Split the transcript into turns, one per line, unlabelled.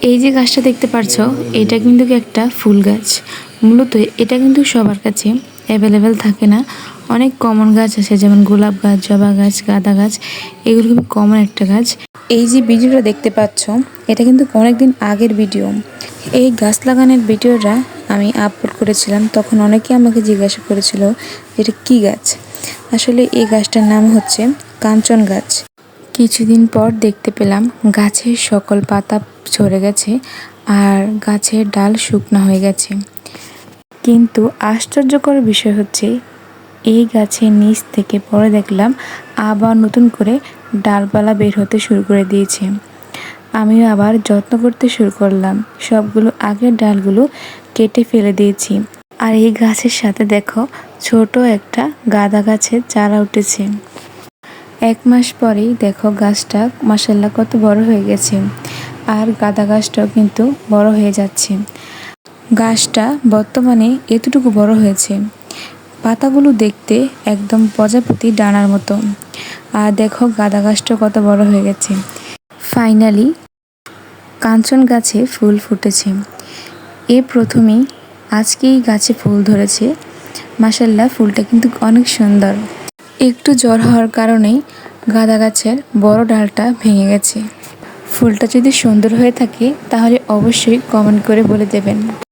এই যে গাছটা দেখতে পারছো, এটা কিন্তু একটা ফুল গাছ। মূলত এটা কিন্তু সবার কাছে অ্যাভেলেবেল থাকে না। অনেক কমন গাছ আছে, যেমন গোলাপ গাছ, জবা গাছ, গাঁদা গাছ। এগুলো খুব কমন একটা গাছ। এই যে ভিডিওটা দেখতে পাচ্ছ, এটা কিন্তু অনেকদিন আগের ভিডিও। এই গাছ লাগানোর ভিডিওটা আমি আপলোড করেছিলাম, তখন অনেকে আমাকে জিজ্ঞাসা করেছিল এটা কি গাছ। আসলে এই গাছটার নাম হচ্ছে কাঞ্চন গাছ। কিছুদিন পর দেখতে পেলাম গাছের সকল পাতা ঝরে গেছে আর গাছের ডাল শুকনো হয়ে গেছে। কিন্তু আশ্চর্যকর বিষয় হচ্ছে, এই গাছের নিচ থেকে পরে দেখলাম আবার নতুন করে ডালপালা বের হতে শুরু করে দিয়েছে। আমিও আবার যত্ন করতে শুরু করলাম, সবগুলো আগের ডালগুলো কেটে ফেলে দিয়েছি। আর এই গাছের সাথে দেখো, ছোট একটা গাঁদা গাছের চারা উঠেছে। 1 মাস পরেই দেখো গাছটা মাশাআল্লাহ কত বড় হয়ে গেছে। আর গাঁদা গাছটাও কিন্তু বড় হয়ে যাচ্ছে। গাছটা বর্তমানে এতটুকু বড় হয়েছে। পাতাগুলো দেখতে একদম প্রজাপতি ডানার মতো। আর দেখো গাঁদা গাছটা কত বড় হয়ে গেছে। ফাইনালি কাঞ্চন গাছে ফুল ফুটেছে। প্রথমেই আজকেই গাছে ফুল ধরেছে। মাশাআল্লাহ, ফুলটা কিন্তু অনেক সুন্দর। একটু জ্বর হওয়ার কারণেই গাঁদা গাছের বড় ডালটা ভেঙে গেছে। ফুলটা যদি সুন্দর হয়ে থাকে তাহলে অবশ্যই কমেন্ট করে বলে দেবেন।